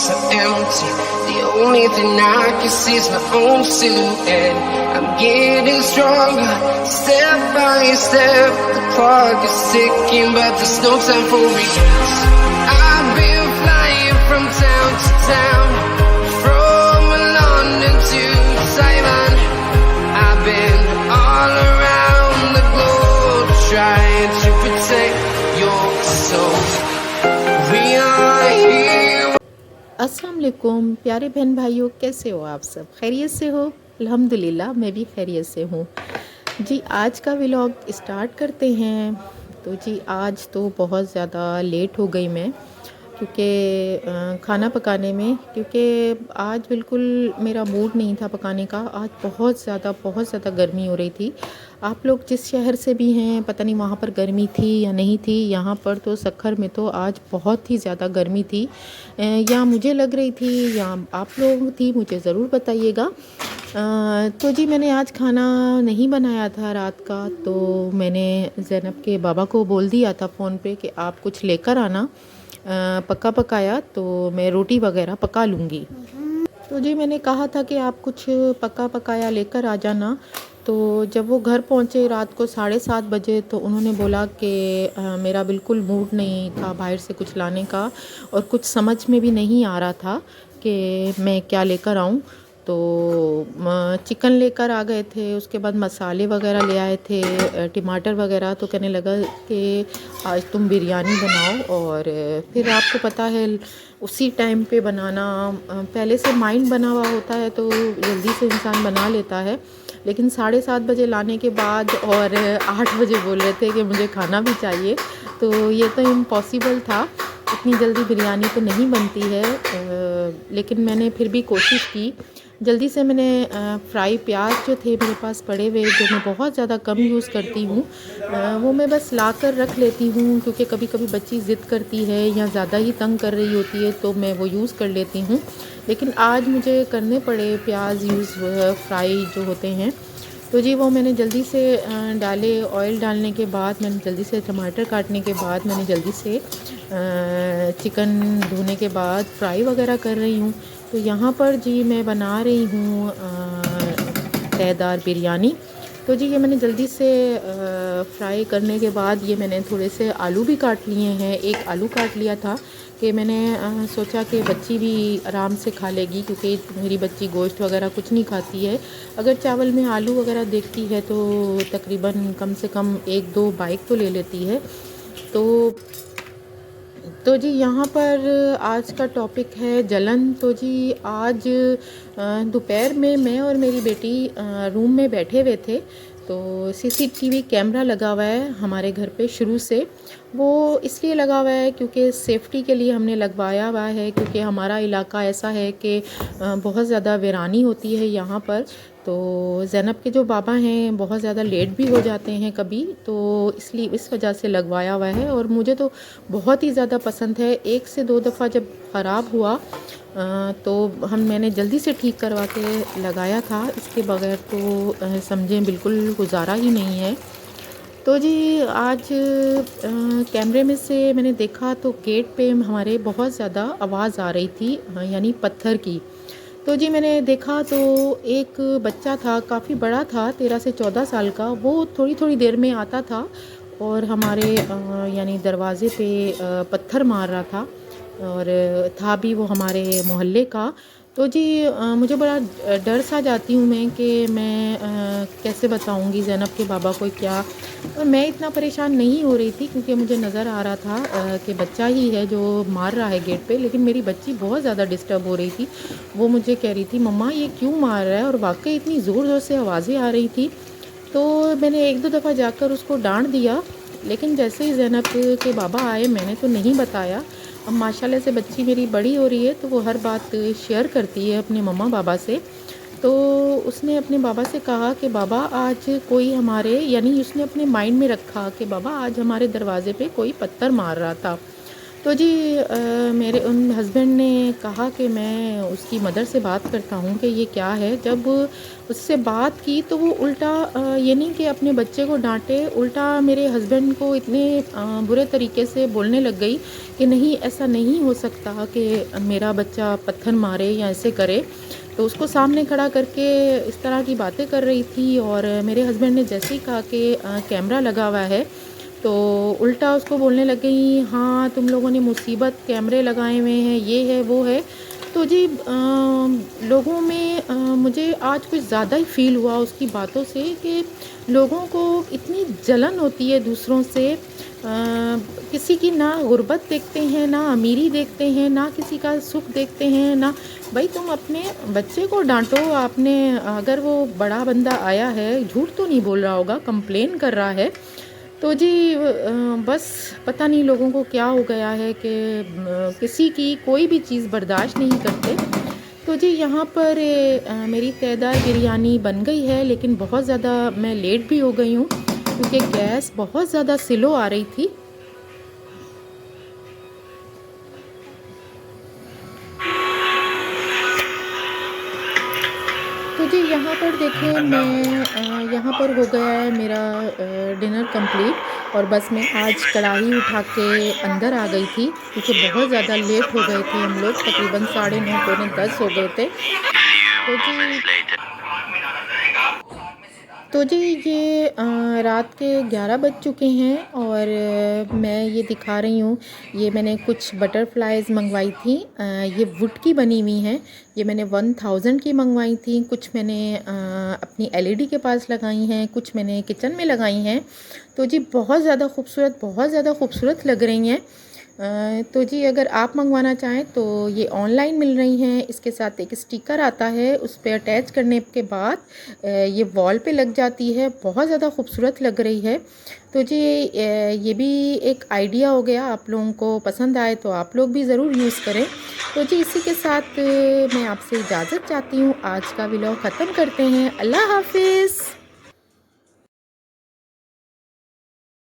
so empty. The only thing I can see is my own silhouette. I'm getting stronger, step by step. The clock is ticking, but there's no time for regrets. I've been flying from town to town, from London to Taiwan. I've been all around the globe trying to protect your soul. We are here. अस्सलाम वालेकुम प्यारे बहन भाइयों, कैसे हो आप सब? खैरियत से हो? अल्हम्दुलिल्लाह मैं भी खैरियत से हूँ जी। आज का व्लॉग स्टार्ट करते हैं। तो जी आज तो बहुत ज़्यादा लेट हो गई मैं, क्योंकि खाना पकाने में, क्योंकि आज बिल्कुल मेरा मूड नहीं था पकाने का। आज बहुत ज़्यादा गर्मी हो रही थी। आप लोग जिस शहर से भी हैं पता नहीं वहाँ पर गर्मी थी या नहीं थी। यहाँ पर तो सक्खर में तो आज बहुत ही ज़्यादा गर्मी थी, या मुझे लग रही थी या आप लोग थी, मुझे ज़रूर बताइएगा। तो जी मैंने आज खाना नहीं बनाया था रात का, तो मैंने ज़ैनब के बाबा को बोल दिया था फ़ोन पे कि आप कुछ लेकर आना। पका पकाया तो मैं रोटी वगैरह पका लूँगी। तो जी मैंने कहा था कि आप कुछ पका पकाया लेकर आ जाना। तो जब वो घर पहुँचे रात को 7:30 बजे, तो उन्होंने बोला कि मेरा बिल्कुल मूड नहीं था बाहर से कुछ लाने का, और कुछ समझ में भी नहीं आ रहा था कि मैं क्या लेकर आऊँ। तो चिकन लेकर आ गए थे, उसके बाद मसाले वगैरह ले आए थे, टमाटर वगैरह। तो कहने लगा कि आज तुम बिरयानी बनाओ। और फिर आपको पता है उसी टाइम पे बनाना, पहले से माइंड बना हुआ होता है तो जल्दी से इंसान बना लेता है। लेकिन 7:30 बजे लाने के बाद और 8 बजे बोल रहे थे कि मुझे खाना भी चाहिए, तो ये तो इम्पॉसिबल था। इतनी जल्दी बिरयानी तो नहीं बनती है, लेकिन मैंने फिर भी कोशिश की। जल्दी से मैंने फ्राई प्याज जो थे मेरे पास पड़े हुए, जो मैं बहुत ज़्यादा कम यूज़ करती हूँ, वो मैं बस ला कर रख लेती हूँ, क्योंकि कभी कभी बच्ची ज़िद करती है या ज़्यादा ही तंग कर रही होती है तो मैं वो यूज़ कर लेती हूँ। लेकिन आज मुझे करने पड़े प्याज यूज़, फ्राई जो होते हैं। तो जी वो मैंने जल्दी से डाले। ऑयल डालने के बाद मैंने जल्दी से टमाटर काटने के बाद मैंने जल्दी से चिकन धोने के बाद फ्राई वगैरह कर रही हूँ। तो यहाँ पर जी मैं बना रही हूँ तहदार बिरयानी। तो जी ये मैंने जल्दी से फ्राई करने के बाद ये मैंने थोड़े से आलू भी काट लिए हैं। एक आलू काट लिया था कि मैंने सोचा कि बच्ची भी आराम से खा लेगी, क्योंकि मेरी बच्ची गोश्त वगैरह कुछ नहीं खाती है। अगर चावल में आलू वगैरह देखती है तो तकरीबन कम से कम 1-2 बाइट तो ले लेती है। तो जी यहाँ पर आज का टॉपिक है जलन। तो जी आज दोपहर में मैं और मेरी बेटी रूम में बैठे हुए थे, तो सीसीटीवी कैमरा लगा हुआ है हमारे घर पे शुरू से। वो इसलिए लगा हुआ है क्योंकि सेफ्टी के लिए हमने लगवाया हुआ है, क्योंकि हमारा इलाका ऐसा है कि बहुत ज़्यादा वीरानी होती है यहाँ पर। तो ज़ैनब के जो बाबा हैं बहुत ज़्यादा लेट भी हो जाते हैं कभी, तो इसलिए इस वजह से लगवाया हुआ है। और मुझे तो बहुत ही ज़्यादा पसंद है। 1 से 2 दफ़ा जब ख़राब हुआ तो मैंने जल्दी से ठीक करवा के लगाया था। इसके बगैर तो समझें बिल्कुल गुजारा ही नहीं है। तो जी आज कैमरे में से मैंने देखा तो गेट पे हमारे बहुत ज़्यादा आवाज़ आ रही थी, यानी पत्थर की। तो जी मैंने देखा तो एक बच्चा था, काफ़ी बड़ा था, 13 से 14 साल का। वो थोड़ी देर में आता था और हमारे यानी दरवाज़े पे पत्थर मार रहा था, और था भी वो हमारे मोहल्ले का। तो जी मुझे बड़ा डर सा जाती हूँ मैं कि मैं कैसे बताऊँगी ज़ैनब के बाबा को क्या। और मैं इतना परेशान नहीं हो रही थी, क्योंकि मुझे नज़र आ रहा था कि बच्चा ही है जो मार रहा है गेट पे। लेकिन मेरी बच्ची बहुत ज़्यादा डिस्टर्ब हो रही थी। वो मुझे कह रही थी मम्मा ये क्यों मार रहा है, और वाकई इतनी ज़ोर ज़ोर से आवाज़ें आ रही थी। तो मैंने 1-2 दफ़ा जाकर उसको डांट दिया, लेकिन जैसे ही ज़ैनब के बाबा आए मैंने तो नहीं बताया। अब माशाल्लाह से बच्ची मेरी बड़ी हो रही है तो वो हर बात शेयर करती है अपने मम्मा पापा से। तो उसने अपने बाबा से कहा कि बाबा आज कोई हमारे, यानी उसने अपने माइंड में रखा कि बाबा आज हमारे दरवाज़े पे कोई पत्थर मार रहा था। तो जी मेरे उन हस्बैंड ने कहा कि मैं उसकी मदर से बात करता हूँ कि ये क्या है। जब उससे बात की तो वो उल्टा ये नहीं कि अपने बच्चे को डाँटे, उल्टा मेरे हस्बैंड को इतने बुरे तरीके से बोलने लग गई कि नहीं, ऐसा नहीं हो सकता कि मेरा बच्चा पत्थर मारे या ऐसे करे। तो उसको सामने खड़ा करके इस तरह की बातें कर रही थी और मेरे हस्बैंड ने जैसे ही कहा कि कैमरा लगा हुआ है, तो उल्टा उसको बोलने लग गई, हाँ तुम लोगों ने मुसीबत, कैमरे लगाए हुए हैं, ये है वो है। तो जी लोगों में मुझे आज कुछ ज़्यादा ही फ़ील हुआ उसकी बातों से कि लोगों को इतनी जलन होती है दूसरों से। किसी की ना गुर्बत देखते हैं, ना अमीरी देखते हैं, ना किसी का सुख देखते हैं, ना भाई तुम अपने बच्चे को डांटो। आपने अगर वो बड़ा बंदा आया है, झूठ तो नहीं बोल रहा होगा, कंप्लेन कर रहा है, तो जी बस पता नहीं लोगों को क्या हो गया है कि किसी की कोई भी चीज़ बर्दाश्त नहीं करते। तो जी यहाँ पर मेरी तयदार बिरयानी बन गई है, लेकिन बहुत ज़्यादा मैं लेट भी हो गई हूँ क्योंकि गैस बहुत ज़्यादा स्लो आ रही थी। तो जी यहाँ पर देखिए मैं यहाँ पर हो गया है मेरा डिनर कंप्लीट और बस मैं आज कढ़ाई उठा के अंदर आ गई थी क्योंकि बहुत ज़्यादा लेट हो गए थे हम लोग, तकरीबन 9:30 पौने 10 हो गए थे। तो जी तो जी ये रात के 11 बज चुके हैं और मैं ये दिखा रही हूँ, ये मैंने कुछ बटरफ्लाइज़ मंगवाई थी। ये वुड की बनी हुई हैं, ये मैंने 1000 की मंगवाई थी। कुछ मैंने अपनी एलईडी के पास लगाई हैं, कुछ मैंने किचन में लगाई हैं। तो जी बहुत ज़्यादा खूबसूरत लग रही हैं। तो जी अगर आप मंगवाना चाहें तो ये ऑनलाइन मिल रही हैं। इसके साथ एक स्टिकर आता है, उस पे अटैच करने के बाद ये वॉल पे लग जाती है, बहुत ज़्यादा खूबसूरत लग रही है। तो जी ये भी एक आइडिया हो गया, आप लोगों को पसंद आए तो आप लोग भी ज़रूर यूज़ करें। तो जी इसी के साथ मैं आपसे इजाज़त चाहती हूँ, आज का व्लॉग ख़त्म करते हैं। अल्लाह हाफ़िज़।